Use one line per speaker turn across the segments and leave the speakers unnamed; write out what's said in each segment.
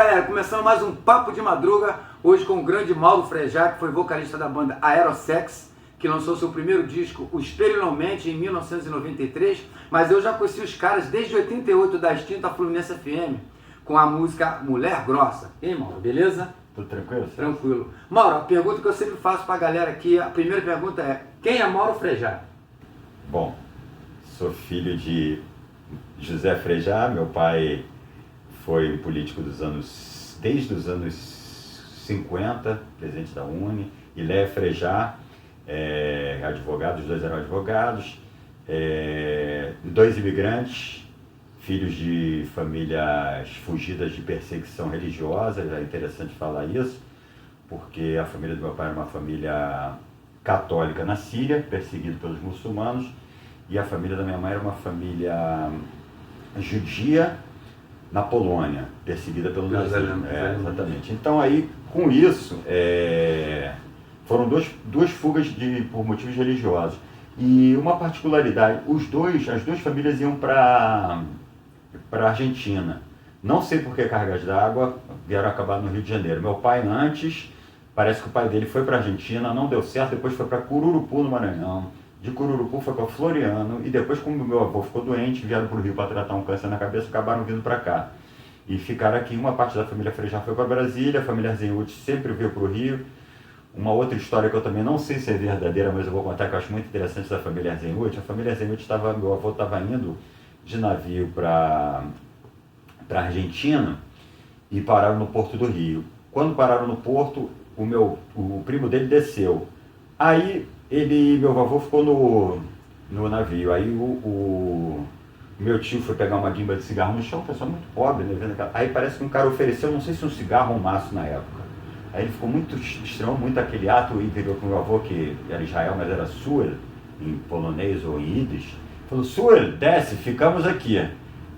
galera, começando mais um Papo de Madruga, hoje com o grande Mauro Frejá, que foi vocalista da banda Aerosex, que lançou seu primeiro disco, O Espelho Não Mente, em 1993, mas eu já conheci os caras desde 88, da extinta Fluminense FM, com a música Mulher Grossa. E aí, Mauro, beleza?
Tudo tranquilo?
Tranquilo. Mauro, a pergunta que eu sempre faço pra galera aqui, a primeira pergunta é, quem é Mauro Frejá?
Bom, sou filho de José Frejá, meu pai foi político desde os anos 50, presidente da UNE, e Léa Frejá, advogado, os dois eram advogados, dois imigrantes, filhos de famílias fugidas de perseguição religiosa. É interessante falar isso, porque a família do meu pai era uma família católica na Síria, perseguida pelos muçulmanos, e a família da minha mãe era uma família judia na Polônia, perseguida pelo nazismo. Exatamente. Então aí, com isso, foram duas fugas por motivos religiosos. E uma particularidade, as duas famílias iam para a Argentina. Não sei por que cargas d'água vieram acabar no Rio de Janeiro. Meu pai antes, parece que o pai dele foi para a Argentina, não deu certo, depois foi para Cururupu, no Maranhão. De Cururupu foi para Floriano, e depois, como meu avô ficou doente, vieram para o Rio para tratar um câncer na cabeça, acabaram vindo para cá. E ficaram aqui. Uma parte da família Frejá foi para Brasília, a família Arzenhuth sempre veio para o Rio. Uma outra história que eu também não sei se é verdadeira, mas eu vou contar, que eu acho muito interessante da família Arzenhuth. A família Arzenhuth meu avô estava indo de navio para a Argentina e pararam no Porto do Rio. Quando pararam no Porto, o primo dele desceu. Aí meu avô ficou no navio. Aí o meu tio foi pegar uma guimba de cigarro no chão, pessoal muito pobre, né? Aí parece que um cara ofereceu, não sei se um cigarro ou um maço na época. Aí ele ficou estranho muito aquele ato, e virou para o meu avô, que era Israel, mas era Suel, em polonês ou em Yiddish. Falou: Suel, desce, ficamos aqui.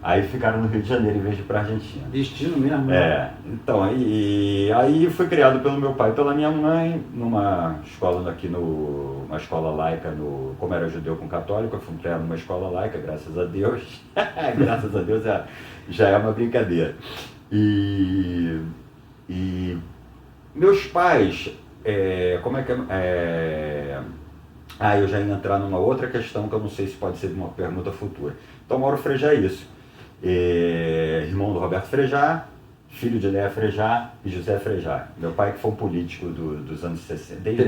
Aí ficaram no Rio de Janeiro em vez de ir para a Argentina.
Destino mesmo, né?
Então, aí fui criado pelo meu pai e pela minha mãe, numa escola uma escola laica, como era judeu com católico, eu fui criado numa escola laica, graças a Deus. Graças a Deus já é uma brincadeira. E meus pais, eu já ia entrar numa outra questão que eu não sei se pode ser uma pergunta futura. Então, Mauro Frejá é isso. Irmão do Roberto Frejá, filho de Léa Frejá e José Frejá. Meu pai, que foi um político dos anos 60, ele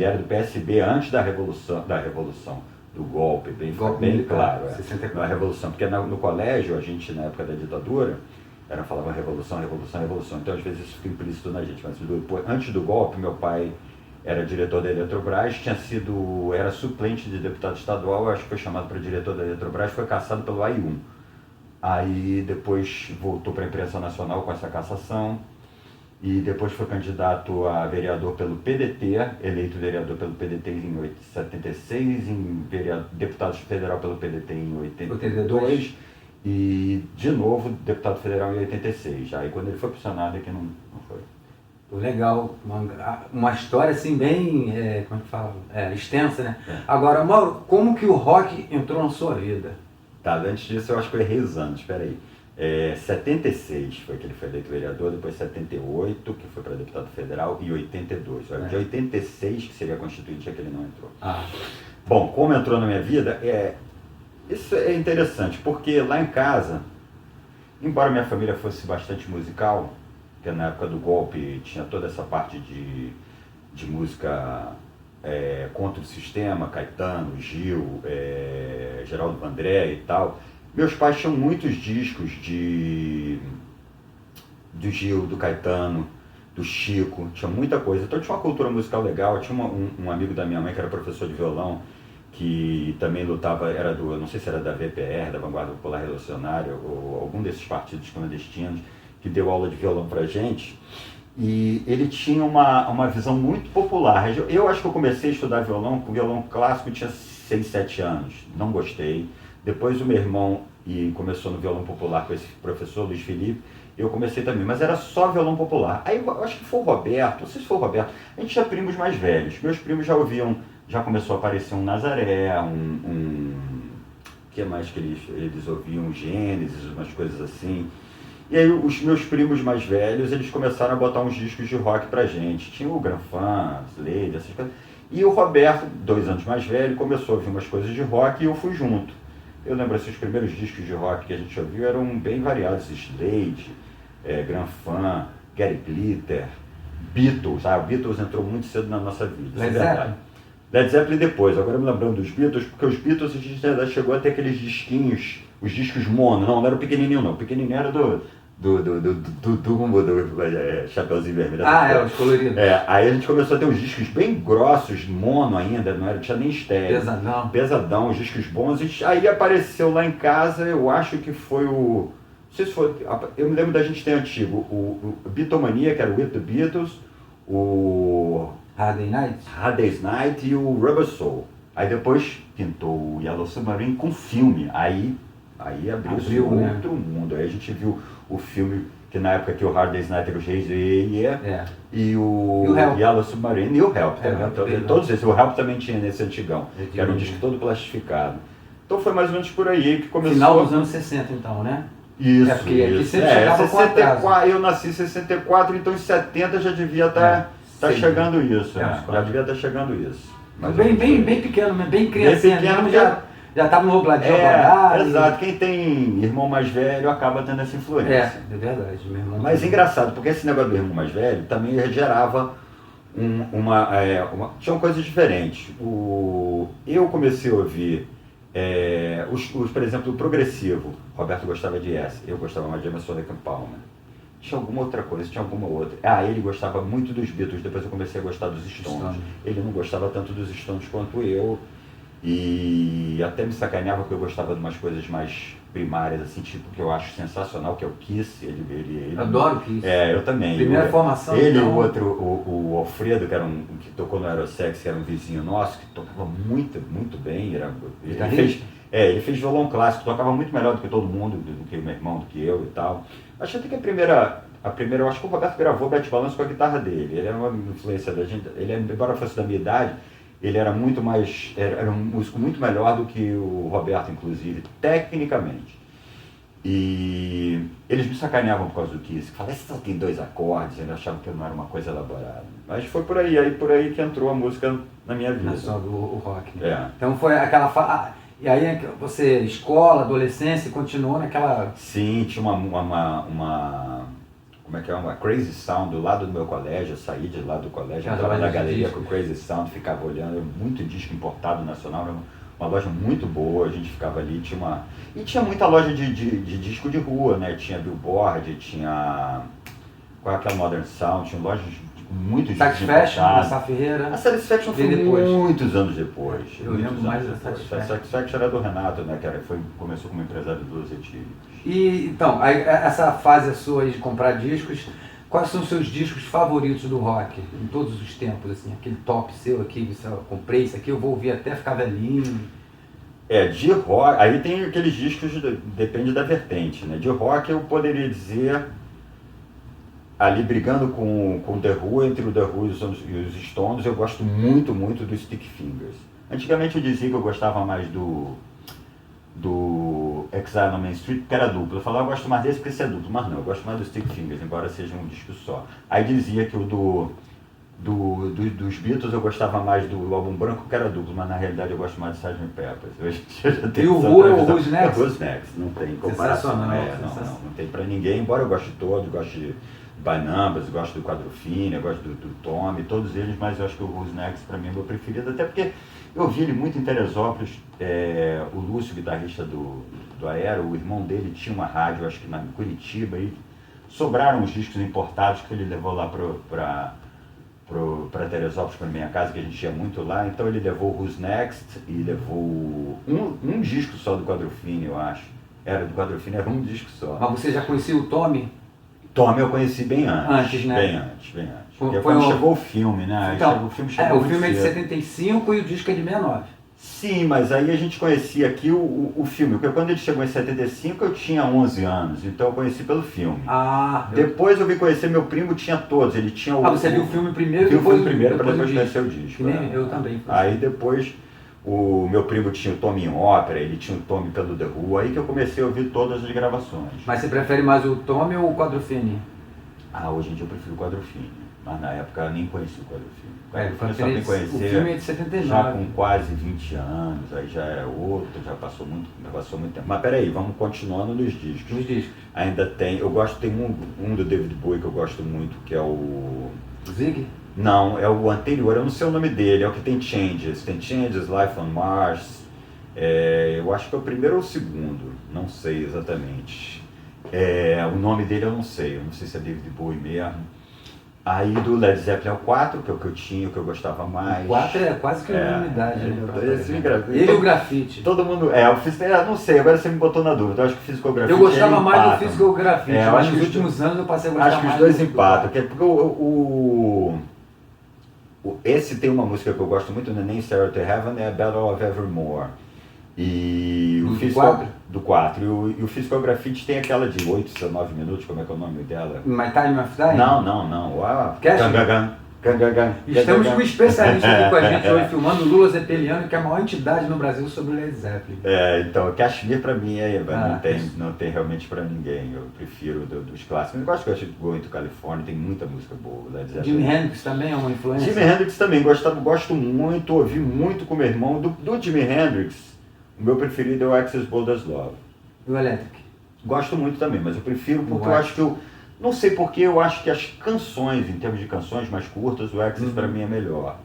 era do PSB antes da Revolução, do golpe, bem claro.
64.
Da Revolução, porque no colégio, a gente, na época da ditadura, falava revolução. Então, às vezes, isso fica implícito na gente. Mas antes do golpe, meu pai era diretor da Eletrobras, era suplente de deputado estadual, acho que foi chamado para diretor da Eletrobras, foi cassado pelo AI1. Aí depois voltou para a imprensa nacional com essa cassação, e depois foi candidato a vereador pelo PDT, eleito vereador pelo PDT em 76, deputado federal pelo PDT em 82, e de novo deputado federal em 86. Aí quando ele foi pro Senado é que não foi.
Legal, uma história assim bem, como é que fala? Extensa, né? Agora, Mauro, como que o rock entrou na sua vida?
Tá, antes disso eu acho que eu errei os anos, espera aí. 76 foi que ele foi eleito vereador, depois 78, que foi para deputado federal, e 82. De 86, que seria constituinte, é que ele não entrou. Bom, como entrou na minha vida, isso é interessante, porque lá em casa, embora minha família fosse bastante musical, porque na época do golpe tinha toda essa parte de música contra o sistema, Caetano, Gil, Geraldo Vandré e tal. Meus pais tinham muitos discos do Gil, do Caetano, do Chico, tinha muita coisa. Então tinha uma cultura musical legal. Tinha um amigo da minha mãe que era professor de violão, que também lutava, não sei se era da VPR, da Vanguarda Popular Revolucionária, ou algum desses partidos clandestinos, que deu aula de violão pra gente, e ele tinha uma visão muito popular. Eu acho que eu comecei a estudar violão, com violão clássico, tinha 6, 7 anos, não gostei. Depois o meu irmão começou no violão popular com esse professor, Luiz Felipe, eu comecei também, mas era só violão popular. Aí eu acho que foi o Roberto, não sei se foi o Roberto, a gente tinha primos mais velhos, meus primos já começou a aparecer um Nazaré, que mais que eles ouviam? Gênesis, umas coisas assim. E aí os meus primos mais velhos, eles começaram a botar uns discos de rock pra gente. Tinha o Granfan, Slade, essas coisas. E o Roberto, 2 anos mais velho, começou a ouvir umas coisas de rock e eu fui junto. Eu lembro assim, os primeiros discos de rock que a gente ouviu eram bem variados. Slade, Granfan, Gary Glitter, Beatles. O Beatles entrou muito cedo na nossa vida.
Led Zeppelin?
Led Zeppelin depois. Agora me lembrando dos Beatles, porque os Beatles a gente ainda chegou a ter aqueles disquinhos, os discos mono. Não era o pequenininho não. O pequenininho era do Chapeuzinho Vermelho.
Os coloridos.
Aí a gente começou a ter uns discos bem grossos, mono ainda, não tinha nem estéreo.
Pesadão.
Pesadão, os discos bons. Aí apareceu lá em casa, eu acho que foi o... Não sei se foi... Eu me lembro da gente ter antigo, o Beatlemania, que era o With the Beatles, o...
Hard Day's
Night e o Rubber Soul. Aí depois pintou o Yellow Submarine com filme. Aí abriu outro mundo. Aí a gente viu o filme, que na época que o Hard Day's Night era o Jay-Z e o Yellow Submarine e o Help também. Todos esses. O Help também tinha nesse antigão, que era um disco todo plastificado. Então foi mais ou menos por aí que começou.
Final dos anos 60 então, né?
Isso,
porque aqui sempre chegava
64, eu nasci em 64, então em 70 já devia estar chegando isso. Já devia estar chegando isso.
Mas bem pequeno, bem criancinha.
Bem pequeno,
já estava no robladinho.
Exato. Quem tem irmão mais velho acaba tendo essa influência.
É verdade. Meu irmão
mas engraçado, porque esse negócio do irmão mais velho também gerava tinham coisas diferentes. Eu comecei a ouvir, por exemplo, o progressivo. Roberto gostava de Yes, eu gostava mais de Emerson Lake and Palmer. Tinha alguma outra coisa, tinha alguma outra. Ele gostava muito dos Beatles, depois eu comecei a gostar dos Stones. Ele não gostava tanto dos Stones quanto eu. E até me sacaneava porque eu gostava de umas coisas mais primárias, assim, tipo, que eu acho sensacional, que é o Kiss. Ele
adoro o Kiss.
Eu também.
Primeira formação.
Ele e o outro, o Alfredo, que tocou no Aerosex, que era um vizinho nosso, que tocava muito, muito bem. Ele fez violão clássico, tocava muito melhor do que todo mundo, do que o meu irmão, do que eu e tal. Acho até que a primeira, eu acho que o Roberto gravou Bete Balanço com a guitarra dele. Ele era uma influência da gente, embora fosse da minha idade, ele era era um músico muito melhor do que o Roberto, inclusive, tecnicamente. E eles me sacaneavam por causa do Kiss, que falavam, só tem 2 acordes, eles achavam que não era uma coisa elaborada. Mas foi por aí que entrou a música na minha vida.
O rock.
Né?
Então foi aquela e aí você, escola, adolescência, continuou naquela...
Sim, tinha uma Crazy Sound do lado do meu colégio. Eu saí de lá do colégio, entrava na galeria com o Crazy Sound, ficava olhando, muito disco importado nacional, uma loja muito boa, a gente ficava ali, e tinha muita loja de disco de rua, né? Tinha Billboard, tinha qual é aquela Modern Sound, tinha lojas muito discos
Satisfaction, a Sá Ferreira.
A Satisfaction foi muitos anos depois.
Eu lembro mais da Satisfaction.
A Satisfaction era do Renato, né? Começou como empresário do Luz Etílicos.
E então, essa fase sua aí de comprar discos, quais são os seus discos favoritos do rock, em todos os tempos, assim, aquele top seu aqui, eu comprei isso aqui, eu vou ouvir até ficar velhinho.
De rock, aí tem aqueles discos, depende da vertente, né? De rock eu poderia dizer, ali brigando com o The Who, entre o The Who e os Stones, eu gosto muito, muito do Stick Fingers. Antigamente eu dizia que eu gostava mais do Exile on Main Street, porque era duplo. Eu falava, eu gosto mais desse porque esse é duplo, mas não, eu gosto mais do Stick Fingers, embora seja um disco só. Aí dizia que o dos Beatles eu gostava mais do álbum branco, que era duplo, mas na realidade eu gosto mais do Sgt. Peppers.
E o Who é o Who's Next?
O Who's Next, não tem comparação. Não tem pra ninguém, embora eu goste de todos, gosto de By Numbers, gosto do Quadrophenia, gosto do Tommy, todos eles, mas eu acho que o Who's Next pra mim é meu preferido, até porque eu vi ele muito em Teresópolis, o Lúcio, guitarrista do Aero, o irmão dele tinha uma rádio, acho que em Curitiba, e sobraram os discos importados que ele levou lá para Teresópolis, para minha casa, que a gente ia muito lá, então ele levou o Who's Next e levou um disco só do Quadrophenia, eu acho. Do Quadrophenia era um disco só.
Mas você já conhecia o Tommy?
Tommy eu conheci bem antes, né? Bem antes. Porque quando chegou o filme, né?
Então,
o filme chegou
o filme é de 75 e o disco é de 69.
Sim, mas aí a gente conhecia aqui o filme, porque quando ele chegou em 75 eu tinha 11 anos, então eu conheci pelo filme. Depois eu vim conhecer meu primo, tinha todos, ele tinha
você viu o filme primeiro?
Viu o filme primeiro para depois conhecer o disco.
Eu também.
Aí depois, O meu primo tinha o Tommy em ópera, ele tinha o Tommy pelo The Who, aí que eu comecei a ouvir todas as gravações.
Mas você prefere mais o Tommy ou o Quadrophenia?
Hoje em dia eu prefiro o Quadrophenia, mas na época eu nem conheci o Quadrophenia.
O filme é de 79.
Já com quase 20 anos, aí já é outro, já passou muito tempo. Mas peraí, vamos continuando nos discos.
Nos discos.
Ainda tem um do David Bowie que eu gosto muito, que é o...
Zig?
Não, é o anterior, eu não sei o nome dele, é o que tem Changes. Tem Changes, Life on Mars, eu acho que é o primeiro ou o segundo, não sei exatamente. O nome dele eu não sei se é David Bowie mesmo. Aí do Led Zeppelin é o 4, que é o que eu tinha, o que eu gostava mais.
O 4 é quase que unanimidade.
Ele
e o grafite.
Todo mundo. Não sei, agora você me botou na dúvida. Eu acho que o Physical Graffiti.
Eu gostava mais do Physical Graffiti, mas nos últimos anos eu passei a gostar mais.
Acho que os dois empatam. Porque esse tem uma música que eu gosto muito, não é nem Stairway to Heaven, é a Battle of Evermore. E o Physical do 4. E o Physical Graffiti tem aquela de 8, 19 minutos, como é que é o nome dela?
My Time of Dying?
Não.
Estamos com um especialista aqui com a gente hoje filmando, Lula Zeppeliano, que é a maior entidade no Brasil sobre o Led Zeppelin.
Então, Kashmir pra mim não tem realmente pra ninguém. Eu prefiro dos clássicos. Eu gosto de Going to California, tem muita música boa. Led Zeppelin.
Jimi Hendrix também é uma influência?
Jimi Hendrix também, gosto muito, ouvi muito com meu irmão. Do Jimi Hendrix, o meu preferido é o Axis Bold as Love.
E o Electric?
Gosto muito também, mas eu prefiro porque eu acho que não sei porque eu acho que as canções, em termos de canções mais curtas, o Axis pra mim é melhor.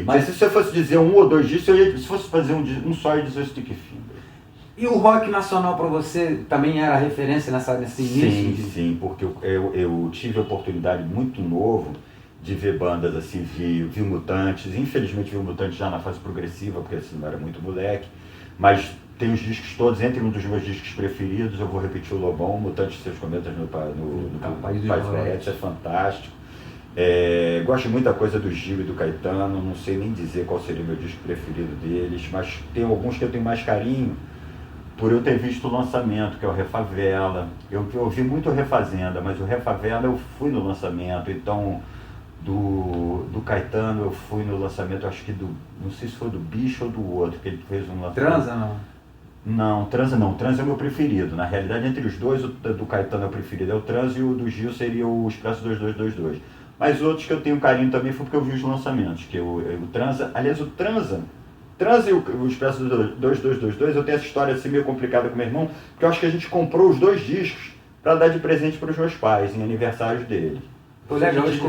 Mas se eu fosse dizer um ou dois disso, se fosse fazer um só, eu ia dizer Sticky Fingers.
E o rock nacional para você também era referência nesse início?
Sim, porque eu tive a oportunidade muito novo de ver bandas assim, vi Mutantes, infelizmente vi Mutantes já na fase progressiva, porque assim não era muito moleque, mas tem os discos todos, entre um dos meus discos preferidos, eu vou repetir o Lobão, Mutantes e seus comentas no País dos Barretos, é fantástico. Gosto muito da coisa do Gil e do Caetano, não sei nem dizer qual seria o meu disco preferido deles, mas tem alguns que eu tenho mais carinho, por eu ter visto o lançamento, que é o Refavela. Eu ouvi muito o Refazenda, mas o Refavela eu fui no lançamento, então do Caetano eu fui no lançamento, acho que não sei se foi do Bicho ou do outro, que ele fez um lançamento.
Transa não?
Não, Transa é o meu preferido. Na realidade, entre os dois, o do Caetano é o preferido, é o Transa, e o do Gil seria o Expresso 2222. Mas outros que eu tenho carinho também foi porque eu vi os lançamentos, que o Transa, aliás, o Transa e o Expresso 2222, eu tenho essa história assim meio complicada com meu irmão, porque eu acho que a gente comprou os dois discos para dar de presente para os meus pais, em aniversários deles.
Foi legal,
a gente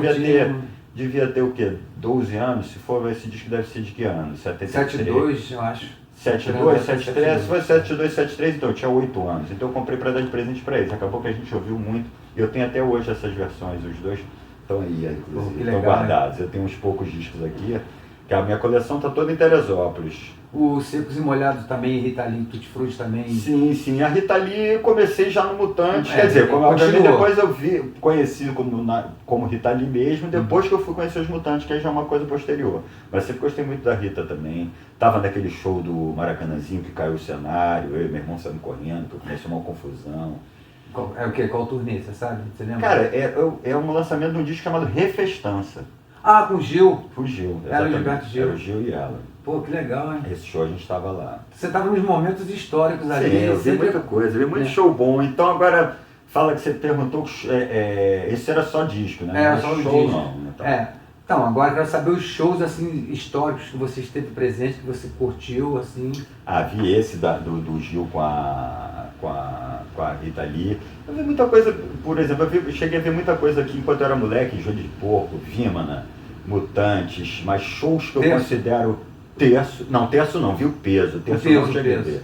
devia ter o quê? 12 anos? Se for, esse disco deve ser de que ano?
72, eu acho.
72, 73, se foi 72, 73, então eu tinha 8 anos. Então eu comprei para dar de presente para eles. Acabou que a gente ouviu muito. E eu tenho até hoje essas versões, os dois estão aí, inclusive, estão guardados. Né? Eu tenho uns poucos discos aqui, que a minha coleção está toda em Teresópolis.
Os Secos e Molhados também, Rita Lee, Tutti Frutti também.
Sim. A Rita Lee eu comecei já no Mutantes, quer dizer, depois eu conheci como Rita Lee mesmo, depois que eu fui conhecer os Mutantes, que aí já é uma coisa posterior. Mas sempre gostei muito da Rita também. Tava naquele show do Maracanãzinho que caiu o cenário, eu e meu irmão saímos correndo, que eu comecei uma confusão.
É o quê? Qual turnê, você sabe? Você lembra?
Cara, é um lançamento de um disco chamado Refestança.
Com o Gil.
Com o Gil,
exatamente. Era o Gilberto Gil.
Era o Gil e ela.
Pô, que legal, hein?
Esse show a gente estava lá.
Você estava nos momentos históricos ali.
Sim, eu vi muita coisa, eu vi muito show bom. Então agora, fala que você perguntou, esse era só disco, né?
Era só
show
disco.
Não.
Então, agora eu quero saber os shows assim, históricos que você esteve presente, que você curtiu, assim.
Vi esse do Gil com a Rita Lee. Eu vi muita coisa, por exemplo, eu cheguei a ver muita coisa aqui enquanto eu era moleque, Joelho de Porco, Vímana, Mutantes, mas shows que eu considero Terço não, vi o Peso. Terço eu não cheguei a ver.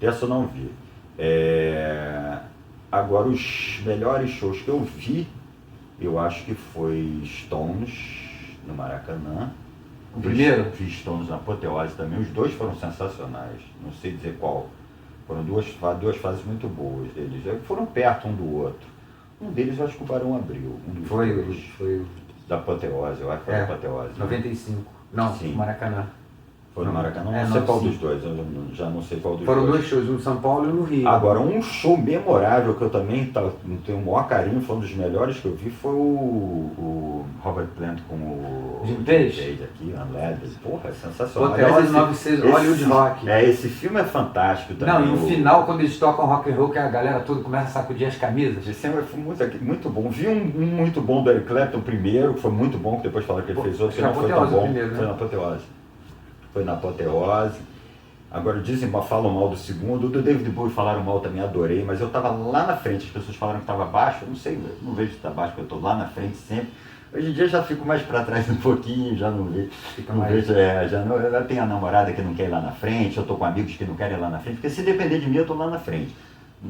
Terço eu não vi. Agora, os melhores shows que eu vi, eu acho que foi Stones no Maracanã.
O primeiro?
Vi Stones na Apoteose também. Os dois foram sensacionais. Não sei dizer qual. Foram duas fases muito boas deles. Foram perto um do outro. Um deles eu acho que o Barão abriu.
Foi
da Apoteose, eu acho que foi da Apoteose.
95. Não,
sim.
Maracanã.
Foi no Maracanã, não sei qual dos dois, eu já não sei qual dos
dois. Foram
dois
shows, um no São Paulo e um no Rio.
Agora, um show memorável que eu também tenho o maior carinho, foi um dos melhores que eu vi, foi o Robert Plant com o
Jimmy Page?
Aqui, Unleaded. Porra, é sensacional.
Apoteose 96, Hollywood Rock.
Esse filme é fantástico também.
Não, e no final, quando eles tocam rock and roll, que a galera toda começa a sacudir as camisas.
Esse filme foi muito bom. Vi um muito bom do Eric Clapton primeiro, que foi muito bom, que depois falaram que ele fez outro, que não foi tão bom. Primeiro, né? Foi na Apoteose. Agora dizem, falam mal do segundo. O do David Bowie falaram mal também, adorei, mas eu estava lá na frente, as pessoas falaram que estava baixo, eu não sei, não vejo se está baixo, porque eu estou lá na frente sempre. Hoje em dia já fico mais para trás um pouquinho, já não vejo. Já tenho a namorada que não quer ir lá na frente, eu estou com amigos que não querem ir lá na frente, porque se depender de mim eu estou lá na frente.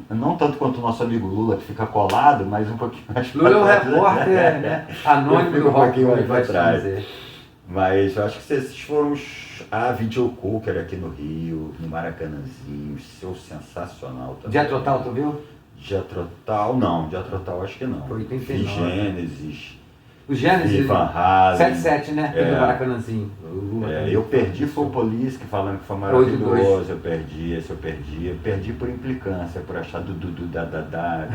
Não tanto quanto o nosso amigo Lula, que fica colado, mas um pouquinho mais para trás.
Lula é o repórter, né? Anônimo do rock,
mais para trás. Mas eu acho que esses foram os... Video Cooker aqui no Rio, no Maracanãzinho, seu sensacional também.
Jethro Tull, tu viu?
Jethro Tull, não. Jethro Tull acho que não.
Foi 89.
Gênesis.
O Gênesis,
Van Halen.
7-7, né? Do Maracanãzinho.
Eu perdi Full Police, que falando que foi maravilhoso. Eu perdi por implicância, por achar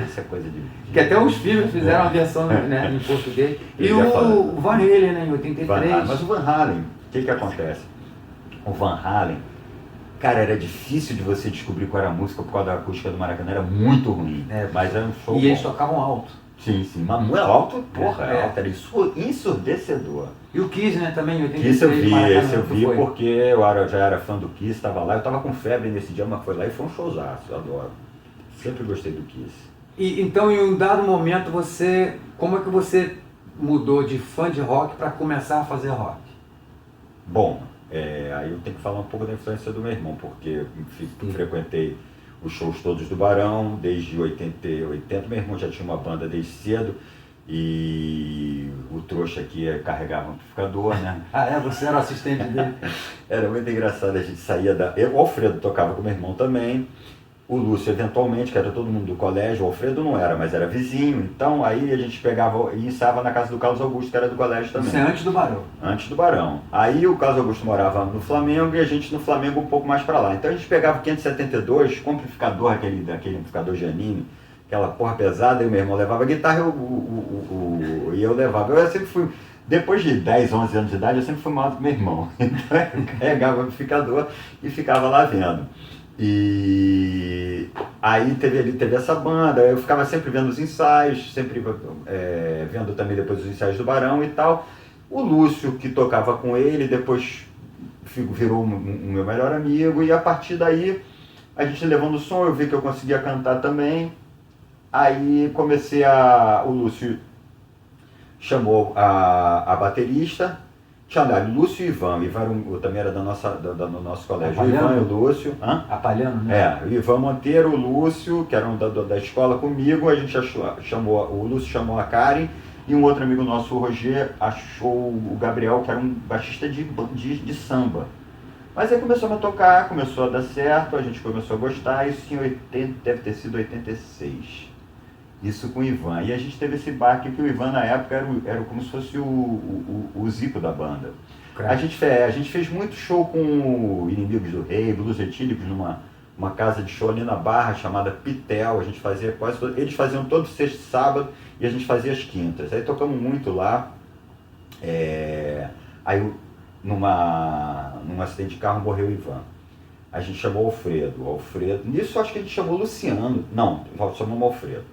essa coisa de...
Que até os filhos fizeram a versão né, em português. E o Van Halen, né, em 83.
Mas o Van Halen, o que acontece? O Van Halen, cara, era difícil de você descobrir qual era a música por causa da acústica do Maracanã, era muito ruim, mas era um show
E eles tocavam alto.
Sim, mas muito alto, alto, era ensurdecedor.
E o Kiss, né, também, em 83.
Esse eu vi porque eu já era fã do Kiss, estava lá, eu estava com febre nesse dia, mas foi lá e foi um showzaço, eu adoro. Sempre gostei do Kiss.
E então, em um dado momento, como é que você mudou de fã de rock para começar a fazer rock?
Bom, aí eu tenho que falar um pouco da influência do meu irmão, porque frequentei os shows todos do Barão, desde 80, meu irmão já tinha uma banda desde cedo, e o trouxa aqui carregava um amplificador, né?
Você era o assistente dele?
Era muito engraçado, a gente saía o Alfredo tocava com meu irmão também, o Lúcio eventualmente, que era todo mundo do colégio, o Alfredo não era, mas era vizinho, então aí a gente pegava e ensaiava na casa do Carlos Augusto, que era do colégio também.
Isso é antes do Barão?
Antes do Barão. Aí o Carlos Augusto morava no Flamengo e a gente no Flamengo um pouco mais para lá. Então a gente pegava o 572 com amplificador, aquele amplificador Giannini, aquela porra pesada, e o meu irmão levava a guitarra e eu levava. Eu sempre fui, depois de 10, 11 anos de idade, eu sempre fui maior do que meu irmão. Então eu carregava o amplificador e ficava lá vendo. E aí teve essa banda, eu ficava sempre vendo os ensaios, sempre vendo também depois os ensaios do Barão e tal. O Lúcio, que tocava com ele, depois virou o meu melhor amigo, e a partir daí a gente levando o som, eu vi que eu conseguia cantar também. Aí o Lúcio chamou a baterista. Tinha Lúcio e Ivan também era do nosso colégio.
Apalhano?
O Ivan e o Lúcio.
Apalhano, né?
O Ivan Monteiro, o Lúcio, que eram da escola comigo, a gente o Lúcio chamou a Karen, e um outro amigo nosso, o Roger, achou o Gabriel, que era um baixista de samba. Mas aí começou a tocar, começou a dar certo, a gente começou a gostar, isso deve ter sido 86. Isso com o Ivan. E a gente teve esse baque que o Ivan, na época, era como se fosse o Zico da banda. A gente fez muito show com Inimigos do Rei, Blues Etílicos, numa casa de show ali na Barra, chamada Pitel. A gente fazia eles faziam todo sexta e sábado, e a gente fazia as quintas. Aí tocamos muito lá. Aí, num acidente de carro, morreu o Ivan. A gente chamou o Alfredo. Nisso, acho que a gente chamou o Luciano. Não, chamamos o Alfredo.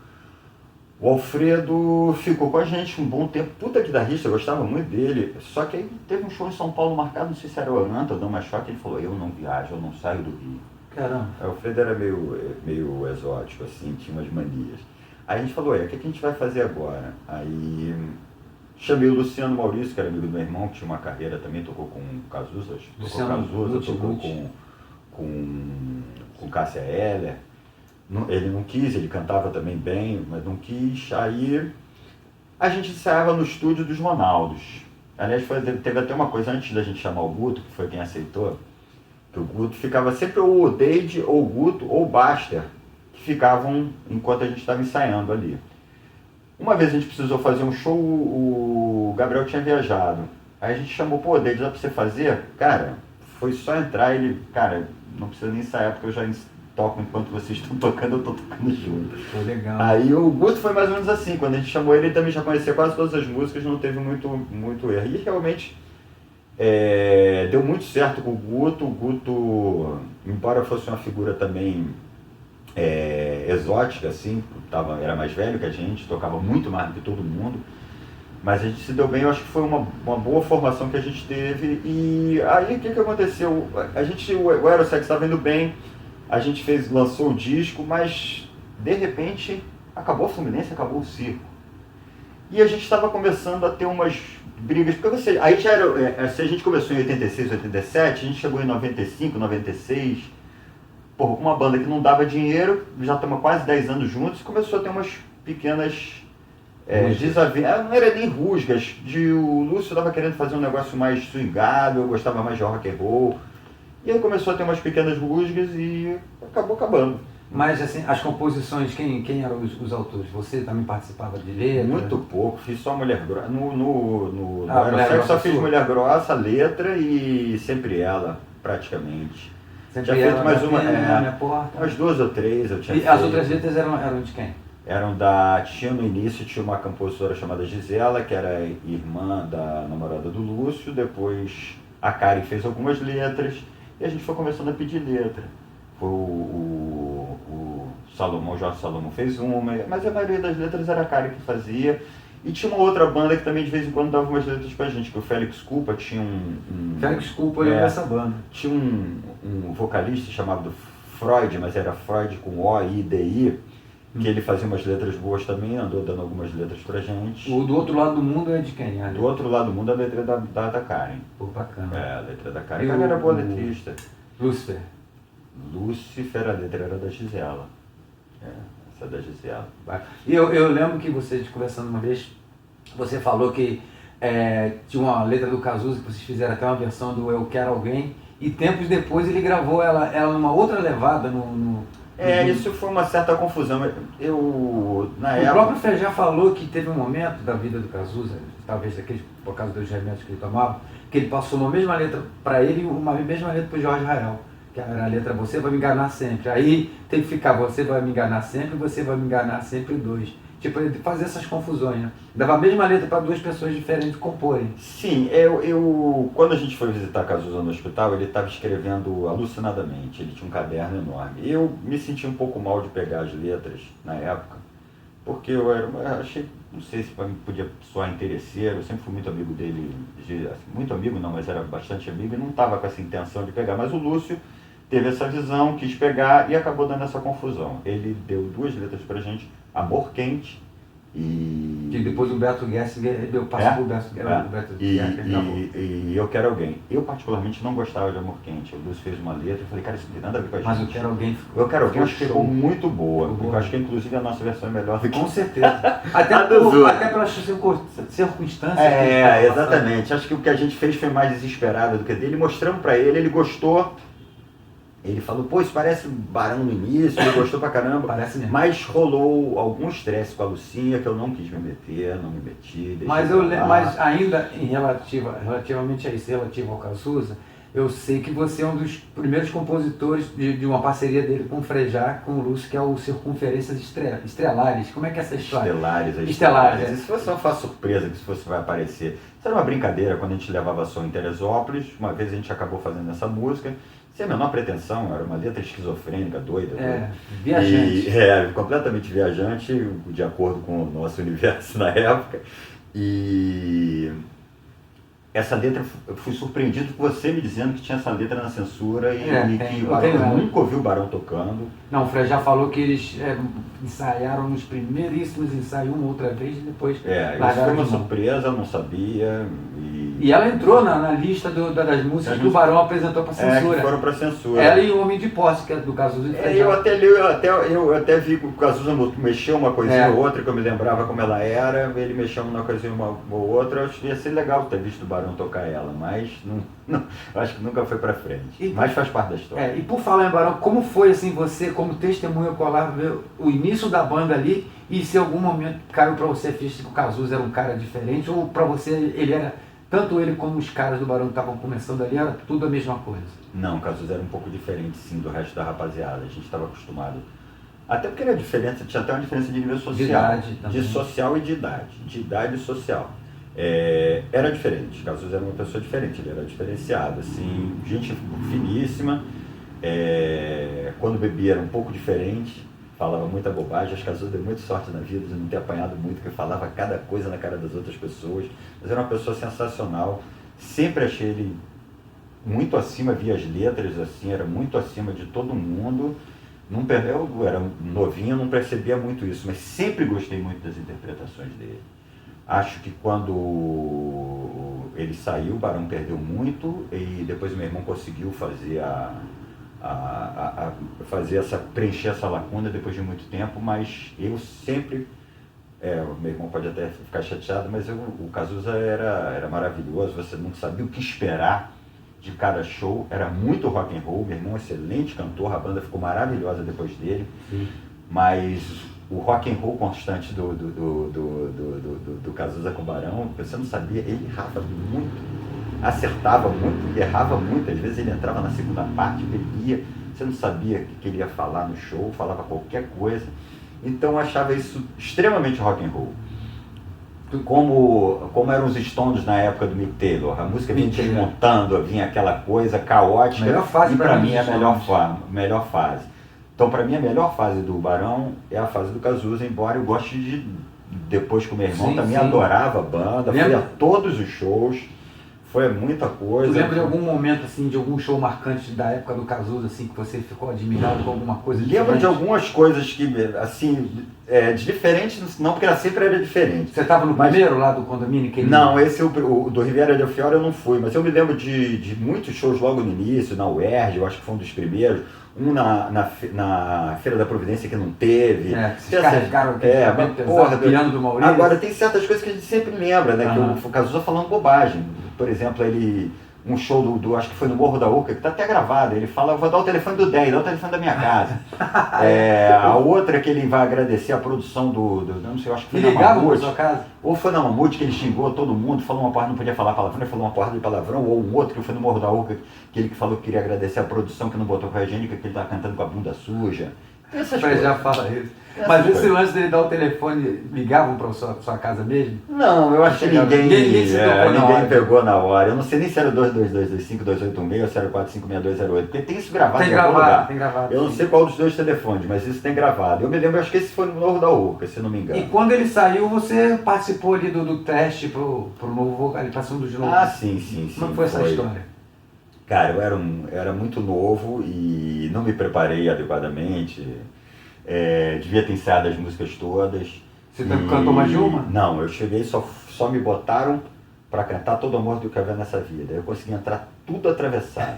O Alfredo ficou com a gente um bom tempo, puta guitarrista, eu gostava muito dele, só que aí teve um show em São Paulo marcado, não sei se era o Orlando ou Dama Choque, ele falou, eu não viajo, eu não saio do Rio.
Caramba.
O Alfredo era meio exótico, assim, tinha umas manias. Aí a gente falou, o que a gente vai fazer agora? Aí chamei o Luciano Maurício, que era amigo do meu irmão, que tinha uma carreira também, tocou com o Cazuza, tocou com Cássia Eller. Ele não quis, ele cantava também bem, mas não quis. Aí a gente ensaiava no estúdio dos Ronaldos. Aliás, teve até uma coisa antes da gente chamar o Guto, que foi quem aceitou, que o Guto ficava sempre ou o Deide, ou o Guto, ou o Baster, que ficavam enquanto a gente estava ensaiando ali. Uma vez a gente precisou fazer um show, o Gabriel tinha viajado. Aí a gente chamou, Deide, dá pra você fazer? Cara, foi só entrar, ele, cara, não precisa nem ensaiar, porque eu já toco enquanto vocês estão tocando, eu tô tocando junto.
Foi legal.
Aí o Guto foi mais ou menos assim, quando a gente chamou ele também já conhecia quase todas as músicas, não teve muito erro. E realmente Deu muito certo com o Guto. O Guto, embora fosse uma figura também exótica, assim, era mais velho que a gente, tocava muito mais do que todo mundo, mas a gente se deu bem. Eu acho que foi uma boa formação que a gente teve. E aí o que aconteceu? O Aerosex estava indo bem, a gente lançou o disco, mas de repente acabou a Fluminense, acabou o circo. E a gente estava começando a ter umas brigas, porque aí já era, se a gente começou em 86, 87, a gente chegou em 95, 96, porra, uma banda que não dava dinheiro, já estamos quase 10 anos juntos, e começou a ter umas pequenas desavenças, não era nem rusgas, o Lúcio estava querendo fazer um negócio mais swingado, eu gostava mais de rock and roll, e aí começou a ter umas pequenas rusgas e acabou acabando.
Mas assim, as composições, quem eram os autores? Você também participava de letra?
Muito pouco, fiz só Mulher Grossa. No Aerosex só fiz Mulher Grossa, letra e Sempre Ela, praticamente.
Sempre
tinha feito mais uma,
minha porta.
umas 2 ou 3 eu tinha
E
feito.
as outras letras eram de quem?
Tinha no início, tinha uma compositora chamada Gisela, que era irmã da namorada do Lúcio, depois a Karen fez algumas letras e a gente foi começando a pedir letra. Foi o Jorge Salomão fez uma, mas a maioria das letras era a Karen que fazia. E tinha uma outra banda que também de vez em quando dava umas letras pra gente, que o Félix Culpa tinha
Félix Culpa era essa banda.
Tinha um vocalista chamado Freud, mas era Freud com O-I-D-I, que ele fazia umas letras boas também, andou dando algumas letras pra gente.
O Do Outro Lado do Mundo é de quem?
Do Outro Lado do Mundo, a letra da Karen.
Pô, bacana.
A letra da Karen. A Karen era boa letrista.
Lúcifer,
a letra era da Gisela. Essa da Gisela.
E eu lembro que você, conversando uma vez, você falou que tinha uma letra do Cazuza, que vocês fizeram até uma versão do Eu Quero Alguém, e tempos depois ele gravou ela numa outra levada
isso foi uma certa confusão. O
próprio Frejá falou que teve um momento da vida do Cazuza, talvez por causa dos remédios que ele tomava, que ele passou uma mesma letra para ele e uma mesma letra para o Jorge Israel, que era a letra Você Vai Me Enganar Sempre. Aí tem que ficar Você Vai Me Enganar Sempre, Você Vai Me Enganar Sempre 2. Tipo, ele fazia essas confusões, né? Dava a mesma letra para duas pessoas diferentes comporem.
Sim, quando a gente foi visitar Cazuza no hospital, ele estava escrevendo alucinadamente, ele tinha um caderno enorme. Eu me senti um pouco mal de pegar as letras na época, porque eu achei, não sei se podia soar interesseiro, eu sempre fui muito amigo dele, muito amigo não, mas era bastante amigo, e não estava com essa intenção de pegar, mas o Lúcio teve essa visão, quis pegar e acabou dando essa confusão. Ele deu 2 letras pra gente, Amor Quente e...
Que depois o Beto Gessinger deu passo pro Beto Gessinger.
E Eu Quero Alguém. Eu particularmente não gostava de Amor Quente. O Lúcio fez uma letra, eu falei, cara, isso não tem nada a ver com a gente.
Mas Eu Quero Alguém
eu acho que ficou muito boa. Eu acho que inclusive a nossa versão é melhor do que...
Com certeza. Até pelas circunstâncias.
Exatamente. Acho que o que a gente fez foi mais desesperado do que dele. Mostramos pra ele, ele gostou. Ele falou, pô, isso parece Barão no início, ele gostou pra caramba.
Parece mesmo.
Mas rolou algum estresse com a Lucinha que eu não quis me meter, não me meti.
Mas ainda relativamente a isso, relativo ao Cazuza, eu sei que você é um dos primeiros compositores de uma parceria dele com o Frejá, com o Lúcio, que é o Circunferências Estrelares. Como é que é essa história?
Estelares. Isso fosse uma surpresa que isso vai aparecer. Isso era uma brincadeira quando a gente levava som em Teresópolis. Uma vez a gente acabou fazendo essa música. Sem a menor pretensão, era uma letra esquizofrênica, doida.
Viajante.
Completamente viajante, de acordo com o nosso universo na época. E essa letra, eu fui surpreendido com você me dizendo que tinha essa letra na censura que o Barão, eu nunca ouvi o Barão tocando.
Não, o Fred já falou que eles ensaiaram nos primeiríssimos ensaios uma outra vez e depois
isso foi uma surpresa, eu não sabia.
E ela entrou na lista das músicas que o Barão apresentou para censura.
Que foram para censura.
Ela e o Homem de Posse, que é do Cazuza.
Eu até vi que o Cazuza mexeu uma coisinha ou outra, que eu me lembrava como ela era, ele mexeu uma coisinha ou outra, eu acho que ia ser legal ter visto o Barão tocar ela, mas não, acho que nunca foi para frente. Mas faz parte da história.
E por falar em Barão, como foi assim você, como testemunha ocular, ver o início da banda ali e se em algum momento caiu para você que o Cazuza era um cara diferente ou para você ele era... Tanto ele como os caras do Barão que estavam começando ali, era tudo a mesma coisa.
Não, o Cazuza era um pouco diferente, sim, do resto da rapaziada. A gente estava acostumado. Até porque era diferente, tinha até uma diferença de nível social.
De idade também.
De social e de idade. De idade e social. Era diferente, Cazuza era uma pessoa diferente, ele era diferenciado, assim, gente finíssima, quando bebia era um pouco diferente, falava muita bobagem. Acho que Cazuza deu muita sorte na vida de não ter apanhado muito, porque falava cada coisa na cara das outras pessoas, mas era uma pessoa sensacional, sempre achei ele muito acima, via as letras, assim, era muito acima de todo mundo. Eu era novinho, não percebia muito isso, mas sempre gostei muito das interpretações dele. Acho que quando ele saiu, o Barão perdeu muito, e depois meu irmão conseguiu fazer preencher essa lacuna depois de muito tempo, mas eu sempre, o meu irmão pode até ficar chateado, mas o Cazuza era maravilhoso, você não sabia o que esperar de cada show, era muito rock and roll, meu irmão é um excelente cantor, a banda ficou maravilhosa depois dele. Sim. Mas o rock and roll constante do Cazuza com o Barão, você não sabia, ele errava muito, acertava muito e errava muito, às vezes ele entrava na segunda parte, bebia, você não sabia o que ele ia falar no show, falava qualquer coisa, então eu achava isso extremamente rock and roll. Como eram os Stones na época do Mick Taylor, a música vinha desmontando, vinha aquela coisa caótica,
melhor fase,
e para mim é a melhor fase. Então para mim a melhor fase do Barão é a fase do Cazuza, embora eu goste de, depois que o meu irmão também adorava a banda, fui a todos os shows, foi muita coisa.
Tu lembra de algum momento, assim, de algum show marcante da época do Cazuza, assim, que você ficou admirado com alguma coisa diferente?
Lembro de algumas coisas que, assim, diferentes, não, porque sempre era diferente.
Você estava no primeiro lá do condomínio?
Não, esse o do Riviera del Fiore eu não fui, mas eu me lembro de muitos shows logo no início, na UERJ, eu acho que foi um dos primeiros. Um na Feira da Providência que não teve.
Vocês carregaram
o piano do Maurício. Agora, tem certas coisas que a gente sempre lembra, né? Que o Cazuza falando bobagem. Por exemplo, um show acho que foi no Morro da Urca, que está até gravado, ele fala, eu vou dar o telefone do 10, dá o telefone da minha casa. A outra que ele vai agradecer a produção não sei, eu acho que foi
na Mamute, sua casa?
Ou foi na Mamute, que ele xingou todo mundo, falou uma porra, não podia falar palavrão, ele falou uma porra de palavrão, ou um outro que foi no Morro da Urca, que ele falou que queria agradecer a produção, que não botou com a higiênica, que ele estava cantando com a bunda suja.
Mas já fala isso. Mas esse lance dele dar o telefone, ligavam para sua casa mesmo?
Não, eu acho que ninguém pegou na hora. Eu não sei nem se era 2225-286 ou se era 456208, porque tem isso gravado
em algum lugar. Tem gravado.
Eu não sei qual dos dois telefones, mas isso tem gravado. Eu me lembro, acho que esse foi no Morro da Urca, se não me engano.
E quando ele saiu, você participou ali do teste pro novo vocalista de novo?
Sim.
Como foi essa história?
Cara, eu era muito novo e não me preparei adequadamente. Devia ter ensaiado as músicas todas.
Você cantou mais de uma?
Não, eu cheguei, só me botaram para cantar Todo Amor do que Haver Nessa Vida. Eu consegui entrar tudo atravessado.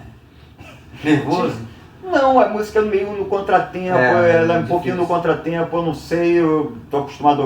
Nervoso?
Não, a música é meio no contratempo, ela é um pouquinho no contratempo, eu não sei, eu tô acostumado a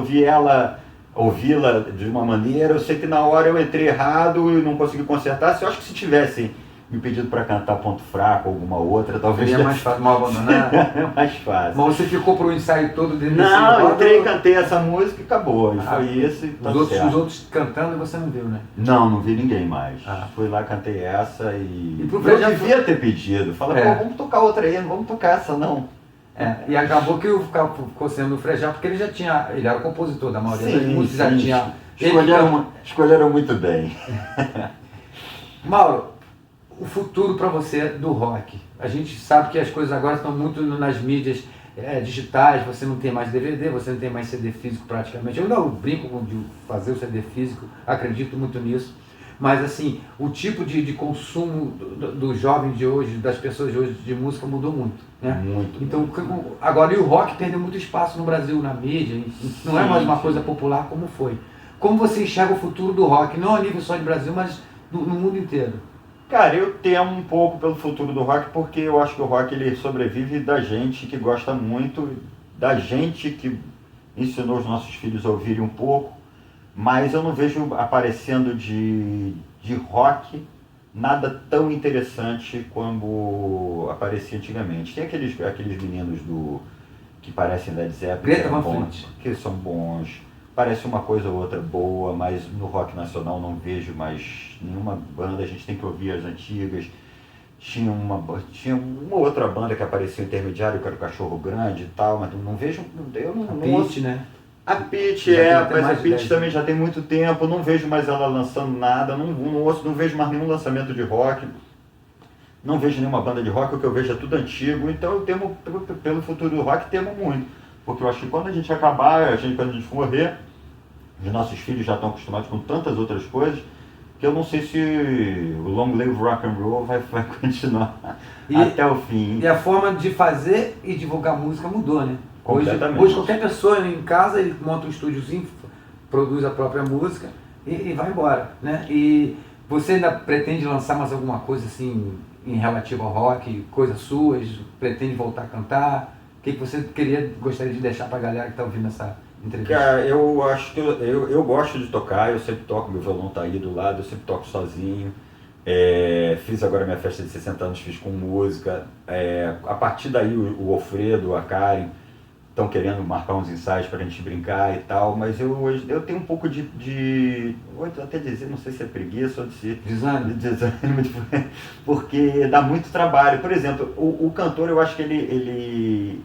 ouvi-la de uma maneira, eu sei que na hora eu entrei errado e não consegui consertar. Eu acho que se tivesse me pedido para cantar Ponto Fraco ou alguma outra, talvez
seria mais fácil, mal abandonar.
É mais fácil.
Mas você ficou pro ensaio todo dele?
Não, eu entrei, cantei essa música e acabou. E foi isso.
Os outros cantando e você não viu, né?
Não vi ninguém mais. Fui lá, cantei essa e
eu
devia ter pedido. Falei, vamos tocar outra aí, não vamos tocar essa não.
E acabou que ficou sendo o Frejá, porque ele era o compositor da maioria das músicas, já tinha.
Escolheram muito bem.
Mauro, o futuro para você do rock? A gente sabe que as coisas agora estão muito nas mídias digitais, você não tem mais DVD, você não tem mais CD físico praticamente. Eu ainda brinco de fazer o CD físico, acredito muito nisso. Mas assim, o tipo de consumo do jovem de hoje, das pessoas de hoje de música mudou muito, né?
Muito.
Então, agora e o rock perdeu muito espaço no Brasil, na mídia, não é mais uma coisa popular como foi. Como você enxerga o futuro do rock, não a nível só de Brasil, mas no mundo inteiro?
Cara, eu temo um pouco pelo futuro do rock, porque eu acho que o rock ele sobrevive da gente que gosta muito, da gente que ensinou os nossos filhos a ouvirem um pouco, mas eu não vejo aparecendo de rock nada tão interessante como aparecia antigamente. Tem aqueles meninos que parecem Led Zeppelin, que são bons. Parece uma coisa ou outra boa, mas no rock nacional não vejo mais nenhuma banda, a gente tem que ouvir as antigas. Tinha uma outra banda que apareceu intermediário, que era o Cachorro Grande e tal, mas não vejo...
Pitty, né?
A Pitty
Já tem até
mas a
mais de
Pitty
10
também já tem muito tempo, não vejo mais ela lançando nada, não vejo mais nenhum lançamento de rock, não vejo nenhuma banda de rock, o que eu vejo é tudo antigo, então eu temo, pelo futuro do rock, temo muito, porque eu acho que quando a gente acabar, quando a gente for morrer, os nossos filhos já estão acostumados com tantas outras coisas, que eu não sei se o Long Live Rock and Roll vai continuar até o fim.
E a forma de fazer e divulgar música mudou, né?
Completamente.
Hoje qualquer pessoa em casa, ele monta um estúdiozinho, produz a própria música e vai embora, né? E você ainda pretende lançar mais alguma coisa assim em relativo ao rock, coisas suas? Pretende voltar a cantar? O que você gostaria de deixar pra galera que está ouvindo essa entrevista?
Cara, eu acho que eu gosto de tocar, eu sempre toco, meu violão tá aí do lado, eu sempre toco sozinho. Fiz agora minha festa de 60 anos, fiz com música. A partir daí o Alfredo, a Karen estão querendo marcar uns ensaios pra gente brincar e tal, mas eu tenho um pouco vou até dizer, não sei se é preguiça ou de desânimo, porque dá muito trabalho. Por exemplo, o cantor, eu acho que ele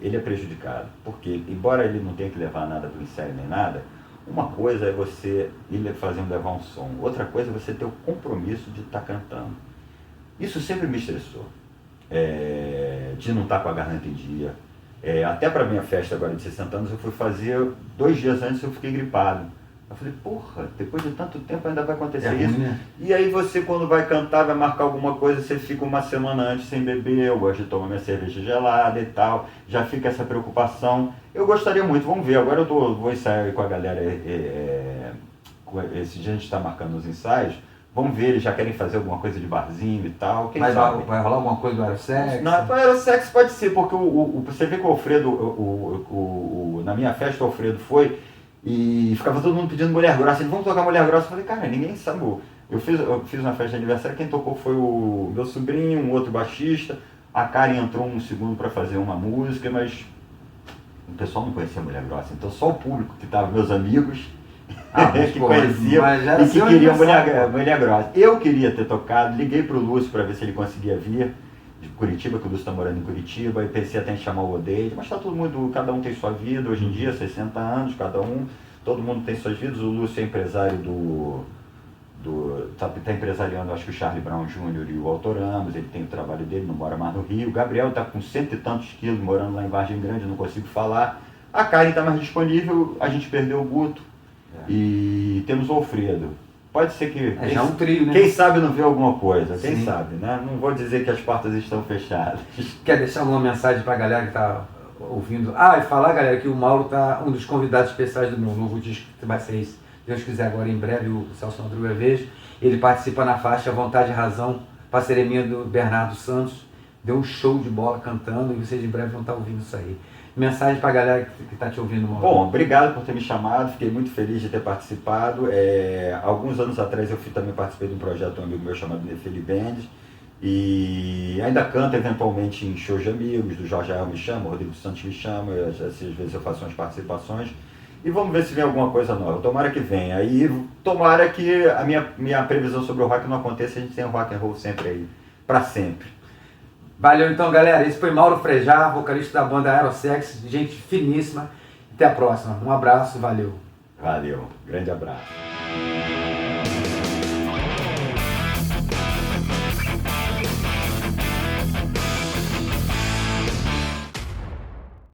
é prejudicado, porque embora ele não tenha que levar nada pro ensaio nem nada, uma coisa é você ir levar um som, outra coisa é você ter o compromisso de estar cantando. Isso sempre me estressou, de não estar com a garganta em dia. Até para minha festa agora de 60 anos, eu fui fazer 2 dias antes, eu fiquei gripado. Eu falei, porra, depois de tanto tempo ainda vai acontecer isso. Ruim, né? E aí você, quando vai cantar, vai marcar alguma coisa, você fica uma semana antes sem beber, eu gosto de tomar minha cerveja gelada e tal, já fica essa preocupação. Eu gostaria muito, vamos ver, agora vou ensaiar com a galera, esse dia a gente está marcando os ensaios, vamos ver, eles já querem fazer alguma coisa de barzinho e tal, quem sabe?
Vai rolar alguma coisa do Aerosex?
Não, o Aerosex pode ser, porque você vê que o Alfredo, na minha festa o Alfredo foi e ficava todo mundo pedindo Mulher Grossa, ele, vamos tocar Mulher Grossa, eu falei, cara, ninguém sabe. Eu fiz uma festa de aniversário, quem tocou foi o meu sobrinho, um outro baixista, a Karen entrou um segundo para fazer uma música, mas o pessoal não conhecia Mulher Grossa, então só o público que estava, meus amigos, que conheciam e que queriam Mulher Grossa. Eu queria ter tocado, liguei pro Lúcio para ver se ele conseguia vir de Curitiba, que o Lúcio está morando em Curitiba, e pensei até em chamar o Odeide, mas está todo mundo, cada um tem sua vida, hoje em dia, 60 anos, todo mundo tem suas vidas. O Lúcio é empresário tá empresariando, acho que o Charlie Brown Jr. e o Autoramos, ele tem o trabalho dele, não mora mais no Rio. O Gabriel está com 100 e tantos quilos, morando lá em Vargem Grande, não consigo falar. A Karen está mais disponível, a gente perdeu o Guto. E temos o Alfredo. Pode ser que
já é um trio, né?
Quem sabe não vê alguma coisa, quem
Sim.
sabe, né? Não vou dizer que as portas estão fechadas.
Quer deixar alguma mensagem pra galera que está ouvindo? E falar, galera, que o Mauro tá um dos convidados especiais do meu novo disco, que vai ser, se Deus quiser, agora em breve, o Celso Madruga Vejo. Ele participa na faixa Vontade e Razão, parceria minha do Bernardo Santos. Deu um show de bola cantando e vocês em breve vão estar ouvindo isso aí. Mensagem para a galera que está te ouvindo, Mauro.
Bom, obrigado por ter me chamado, fiquei muito feliz de ter participado. Alguns anos atrás eu também participei de um projeto de um amigo meu chamado Nefeli Band, e ainda canto eventualmente em shows de amigos, do Jorge Arel me chama, o Rodrigo Santos me chama, às vezes eu faço umas participações, e vamos ver se vem alguma coisa nova. Tomara que venha, e tomara que a minha previsão sobre o rock não aconteça, a gente tem o rock and roll sempre aí, para sempre.
Valeu então, galera. Esse foi Mauro Frejá, vocalista da banda Aerosex, gente finíssima. Até a próxima. Um abraço, valeu.
Valeu, grande abraço.